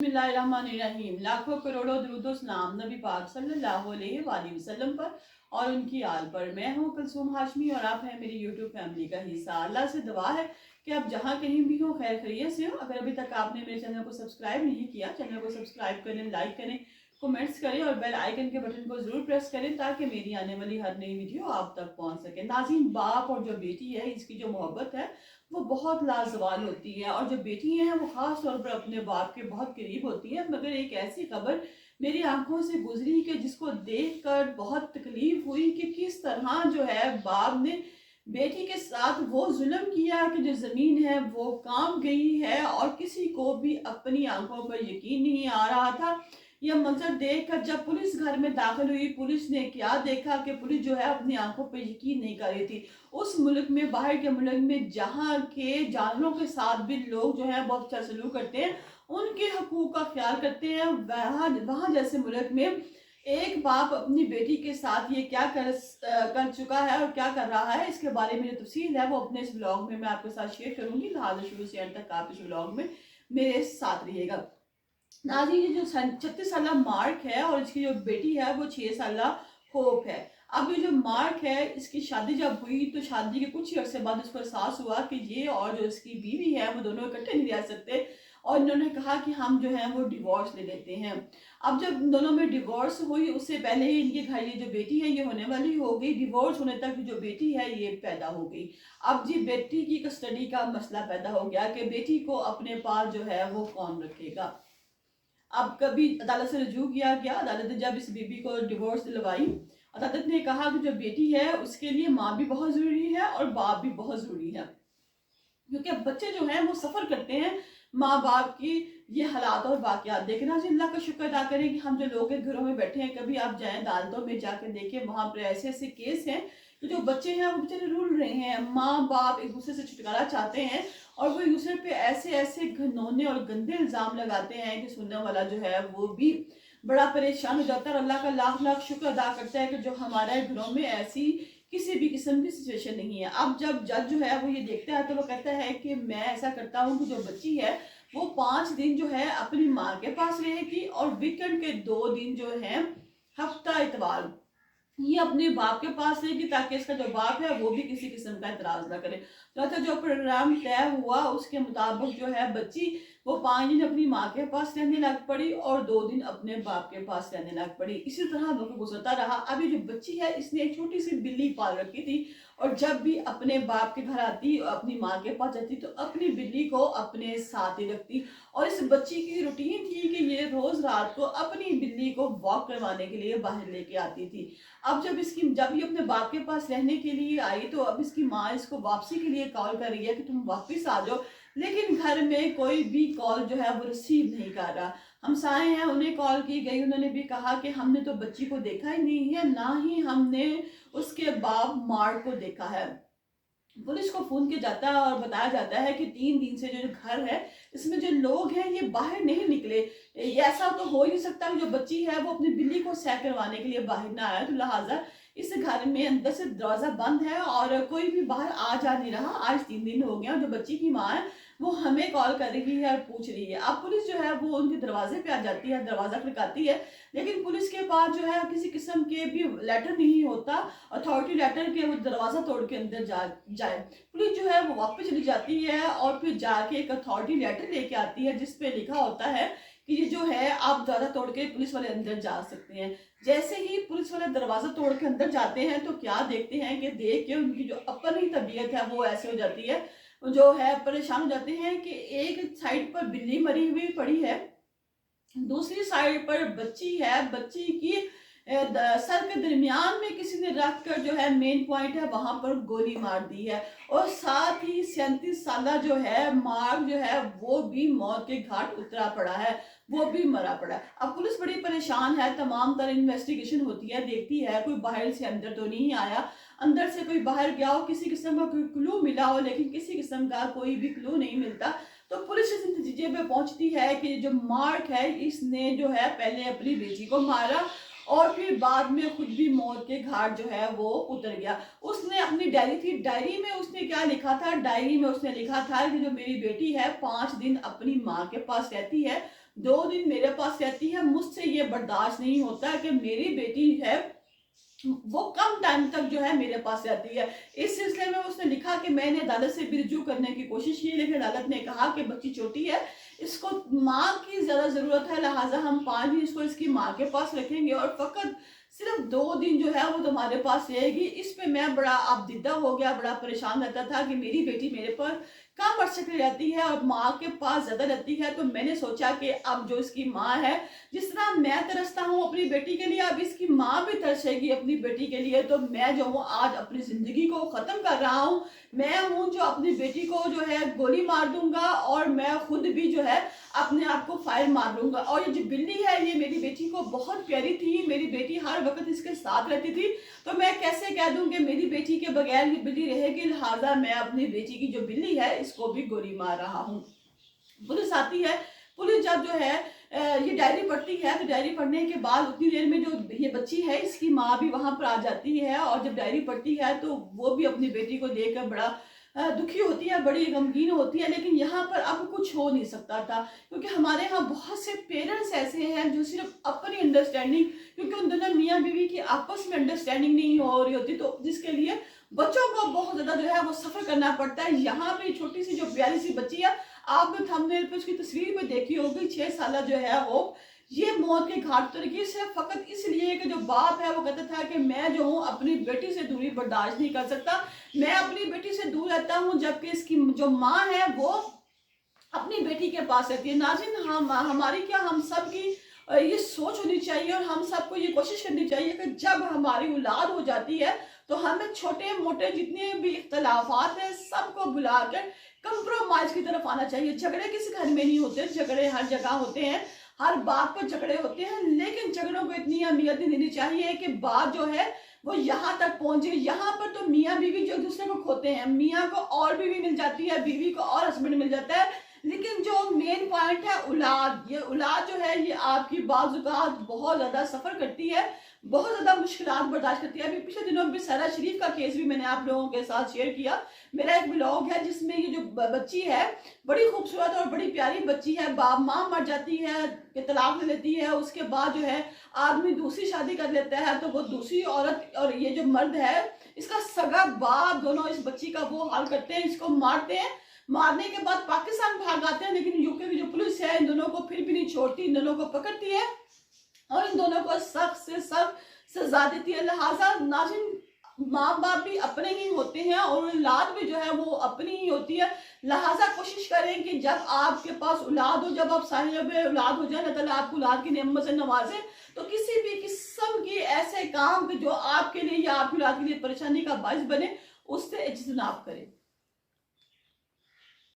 बिस्मिल्लाहिर्रहमानिर्रहीम। लाखों करोड़ों दुरूदो सलाम नबी पाक सल्लल्लाहु अलैहि वसल्लम पर और उनकी आल पर। मैं हूँ कुलसूम हाशमी और आप हैं मेरी यूट्यूब फैमिली का हिस्सा। अल्लाह से दुआ है कि आप जहाँ कहीं भी हो खैर खैरियत से हो। अगर अभी तक आपने मेरे चैनल को सब्सक्राइब नहीं किया, चैनल को सब्सक्राइब करें, लाइक करें, कमेंट्स करें और बेल आइकन के बटन को जरूर प्रेस करें ताकि मेरी आने वाली हर नई वीडियो आप तक पहुंच सके। नाज़रीन, बाप और जो बेटी है इसकी जो मोहब्बत है वो बहुत लाजवाल होती है और जो बेटी हैं वो खास तौर पर अपने बाप के बहुत करीब होती है। मगर एक ऐसी खबर मेरी आंखों से गुजरी कि जिसको देखकर बहुत तकलीफ हुई कि किस तरह जो है बाप ने बेटी के साथ वो जुल्म किया कि जो जमीन है वो कांप गई है और किसी को भी अपनी आंखों पर यकीन नहीं आ रहा था। यह मंजर देखकर जब पुलिस घर में दाखिल हुई, पुलिस ने क्या देखा कि पुलिस जो है अपनी आंखों पर यकीन नहीं कर रही थी। उस मुल्क में, बाहर के मुल्क में जहाँ के जानवरों के साथ भी लोग जो है बहुत अच्छा सलूक करते हैं, उनके हकूक का ख्याल करते हैं, वहाँ वहाँ जैसे मुल्क में एक बाप अपनी बेटी के साथ ये क्या कर चुका है और क्या कर रहा है, इसके बारे में जो तफसील है वो अपने इस ब्लॉग में मैं आपके साथ शेयर करूंगी। लिहाजा शुरू से अंत तक आप इस ब्लॉग में मेरे साथ रहिएगा। नाज़रीन, ये जो 36 साल मार्क है और इसकी जो बेटी है वो 6 साल होप है। अब ये जो मार्क है इसकी शादी जब हुई तो शादी के कुछ ही अरसे बाद उसको एहसास हुआ कि ये और जो इसकी बीवी है वो दोनों इकट्ठे नहीं रह सकते और इन्होंने कहा कि हम जो है वो डिवोर्स ले लेते हैं। अब जब दोनों में डिवोर्स हुई उससे पहले ही इनके घर ये जो बेटी है ये होने वाली हो गई, डिवोर्स होने तक जो बेटी है ये पैदा हो गई। अब जी बेटी की कस्टडी का मसला पैदा हो गया कि बेटी को अपने पास जो है वो कौन रखेगा। अब कभी अदालत से रुजू किया गया, अदालत ने जब इस बीबी को डिवोर्स दिलवाई, अदालत ने कहा कि जो बेटी है उसके लिए माँ भी बहुत जरूरी है और बाप भी बहुत जरूरी है, क्योंकि अब बच्चे जो हैं वो सफर करते हैं माँ बाप की ये हालात और वाकयात देखना। अल्लाह का शुक्र अदा करें कि हम जो लोग घरों में बैठे हैं, कभी आप जाएं अदालतों में जाकर देखें, वहां पर ऐसे ऐसे केस हैं कि जो बच्चे हैं वो बेचारे रूल रहे हैं, माँ बाप एक दूसरे से छुटकारा चाहते हैं और वो एक दूसरे पे ऐसे ऐसे घिनौने और गंदे इल्जाम लगाते हैं कि सुनने वाला जो है वो भी बड़ा परेशान हो जाता है। और अल्लाह का लाख लाख शुक्र अदा करता है कि जो हमारे घरों में ऐसी किसी भी किस्म की सिचुएशन नहीं है। अब जब जज जो है वो ये देखता है तो वो कहता है कि मैं ऐसा करता हूँ कि जो बच्ची है वो 5 दिन जो है अपनी माँ के पास रहेगी और वीकेंड के 2 दिन जो है हफ्ता इतवार ये अपने बाप के पास रहेगी, ताकि इसका जो बाप है वो भी किसी किस्म का इतराज ना करे। तो अच्छा, जो प्रोग्राम तय हुआ उसके मुताबिक जो है बच्ची वो 5 दिन अपनी माँ के पास रहने लग पड़ी और 2 दिन अपने बाप के पास रहने लग पड़ी। इसी तरह वक्त गुजरता रहा। अभी जो बच्ची है इसने एक छोटी सी बिल्ली पाल रखी थी और जब भी अपने बाप के घर आती अपनी माँ के पास जाती तो अपनी बिल्ली को अपने साथ ही रखती और इस बच्ची की रूटीन थी कि ये रोज रात को अपनी बिल्ली को वॉक करवाने के लिए बाहर लेके आती थी। अब जब ये अपने बाप के पास रहने के लिए आई तो अब इसकी माँ इसको वापसी के लिए कॉल कर रही है कि तुम वापस आ जाओ, लेकिन घर में कोई भी कॉल जो है वो रिसीव नहीं कर रहा। हमसाए हैं उन्हें कॉल की गई, उन्होंने भी कहा कि हमने तो बच्ची को देखा ही नहीं है, ना ही हमने उसके बाप मार्क को देखा है। पुलिस को फोन किया जाता है और बताया जाता है कि 3 दिन से जो घर है इसमें जो लोग हैं ये बाहर नहीं निकले। ये ऐसा तो हो ही नहीं सकता कि जो बच्ची है वो अपनी बिल्ली को सैर करवाने के लिए बाहर ना आए, तो लिहाजा इस घर में अंदर से दरवाजा बंद है और कोई भी बाहर आ जा नहीं रहा। आज 3 दिन हो गए और जो बच्ची की माँ है वो हमें कॉल कर रही है और पूछ रही है। अब पुलिस जो है वो उनके दरवाजे पे आ जाती है, दरवाजा खड़काती है, लेकिन पुलिस के पास जो है किसी किस्म के भी लेटर नहीं होता अथॉरिटी लेटर के वो दरवाजा तोड़ के अंदर जाए। पुलिस जो है वो वापस चली जाती है और फिर जाके एक अथॉरिटी लेटर लेके आती है जिसपे लिखा होता है कि ये जो है आप दरवाजा तोड़ के पुलिस वाले अंदर जा सकते हैं। जैसे ही पुलिस वाले दरवाजा तोड़ के अंदर जाते हैं तो क्या देखते हैं कि देख के उनकी जो अपनी तबीयत है वो ऐसे हो जाती है, जो है परेशान हो जाते हैं कि एक साइड पर बिल्ली मरी हुई पड़ी है, दूसरी साइड पर बच्ची है, बच्ची की सर के दरमियान में किसी ने रख कर जो है मेन पॉइंट है वहां पर गोली मार दी है और साथ ही 37 साल जो है मार्क जो है वो भी मौत के घाट उतरा पड़ा है, वो भी मरा पड़ा है। अब पुलिस बड़ी परेशान है, तमाम तरह इन्वेस्टिगेशन होती है, देखती है कोई बाहर से अंदर तो नहीं आया, अंदर से कोई बाहर गया हो, किसी किस्म का कोई क्लू मिला हो, लेकिन किसी किस्म का कोई भी क्लू नहीं मिलता। तो पुलिस इस नतीजे पे पहुंचती है कि जो मार्क है इसने जो है पहले अपनी बेटी को मारा और फिर बाद में खुद भी मौत के घाट जो है वो उतर गया। उसने अपनी डायरी थी, डायरी में उसने क्या लिखा था, डायरी में उसने लिखा था कि जो मेरी बेटी है 5 दिन अपनी माँ के पास रहती है, 2 दिन मेरे पास रहती है, मुझसे ये बर्दाश्त नहीं होता कि मेरी बेटी है वो कम टाइम तक जो है मेरे पास रहती है। इस सिलसिले में उसने लिखा कि मैंने अदालत से भी रुजू करने की कोशिश की, लेकिन अदालत ने कहा कि बच्ची छोटी है, इसको माँ की ज़्यादा ज़रूरत है, लिहाजा हम 5 दिन इसको इसकी माँ के पास रखेंगे और फ़कत सिर्फ 2 दिन जो है वो तुम्हारे पास रहेगी। इस पे मैं बड़ा आपदिद्दा हो गया, बड़ा परेशान रहता था कि मेरी बेटी मेरे पर कम अरसे के लिए रहती है और माँ के पास ज़्यादा रहती है। तो मैंने सोचा कि अब जो इसकी माँ है, जिस तरह मैं तरसता हूँ अपनी बेटी के लिए, अब इसकी माँ भी तरसेगी अपनी बेटी के लिए। तो मैं जो हूँ आज अपनी ज़िंदगी को ख़त्म कर रहा हूँ। मैं हूँ जो अपनी बेटी को जो है गोली मार दूंगा और मैं खुद भी जो है अपने आप को फायर मार लूंगा। और ये जो बिल्ली है ये मेरी बेटी को बहुत प्यारी थी, मेरी बेटी हर वक्त इसके साथ रहती थी। तो मैं कैसे कह दूं कि मेरी बेटी के बगैर ये बिल्ली रहेगी, लिहाजा मैं अपनी बेटी की जो बिल्ली है इसको भी गोली मार रहा हूँ। पुलिस आती है, पुलिस जब जो है ये डायरी पढ़ती है, तो डायरी पढ़ने के बाद उतनी देर में जो ये बच्ची है इसकी माँ भी वहां पर आ जाती है और जब डायरी पढ़ती है तो वो भी अपनी बेटी को देखकर बड़ा दुखी होती है, बड़ी गमगीन होती है। लेकिन यहाँ पर अब कुछ हो नहीं सकता था, क्योंकि हमारे यहाँ बहुत से पेरेंट्स ऐसे हैं जो सिर्फ अपनी अंडरस्टैंडिंग, क्योंकि उन दोनों मियाँ बीवी की आपस में अंडरस्टैंडिंग नहीं हो रही होती, तो जिसके लिए बच्चों को बहुत ज्यादा जो है वो सफर करना पड़ता है। यहाँ पे छोटी सी जो प्यारी सी बच्ची है, आपने थंबनेल पे उसकी तस्वीर में देखी होगी, 6 साल जो है वो ये मौत के घाट उतर गई, सिर्फ फकत इसलिए कि जो बाप है वो कहता था कि मैं जो हूँ अपनी बेटी से दूरी बर्दाश्त नहीं कर सकता, मैं अपनी बेटी से दूर रहता हूँ, जबकि इसकी जो माँ है वो अपनी बेटी के पास रहती है। नाज़रीन, हमारी क्या, हम सब की ये सोच होनी चाहिए और हम सबको ये कोशिश करनी चाहिए कि जब हमारी औलाद हो जाती है तो हमें छोटे मोटे जितने भी इख्तलाफात हैं सबको बुलाकर कंप्रोमाइज की तरफ आना चाहिए। झगड़े किसी घर में नहीं होते, झगड़े हर जगह होते हैं, हर बात पर झगड़े होते हैं, लेकिन झगड़ों को इतनी अहमियत नहीं देनी चाहिए कि बात जो है वो यहाँ तक पहुंचे। यहाँ पर तो मियाँ बीवी जो एक दूसरे को खोते हैं, मियाँ को और बीवी मिल जाती है, बीवी को और हस्बैंड मिल जाता है, लेकिन जो मेन पॉइंट है औलाद, ये औलाद जो है ये आपकी बाज़-औक़ात बहुत ज़्यादा सफ़र करती है, बहुत ज़्यादा मुश्किलात बर्दाश्त करती है। अभी पिछले दिनों में सहरा शरीफ का केस भी मैंने आप लोगों के साथ शेयर किया। मेरा एक ब्लॉग है जिसमें ये जो बच्ची है बड़ी खूबसूरत और बड़ी प्यारी बच्ची है, बाप माँ मर जाती है कि तलाक ले लेती है, उसके बाद जो है आदमी दूसरी शादी कर लेता है, तो वो दूसरी औरत और ये जो मर्द है इसका सगा बाप दोनों इस बच्ची का वो हाल करते हैं, इसको मारते हैं। मारने के बाद पाकिस्तान भाग आते हैं, लेकिन यूके की जो पुलिस है इन दोनों को फिर भी नहीं छोड़ती, इन दोनों को पकड़ती है और इन दोनों को सख्त से सख्त सजा देती है। लिहाजा नाज़रीन, माँ बाप भी अपने ही होते हैं और औलाद भी जो है वो अपनी ही होती है। लिहाजा कोशिश करें कि जब आपके पास औलाद हो, जब आप साहिब औलाद हो जाए, अल्लाह ताला आपको औलाद की नेमत से नवाजे, तो किसी भी किस्म के ऐसे काम जो आपके लिए या आपकी औलाद के लिए परेशानी का बायस बने उससे इज्तनाब करें।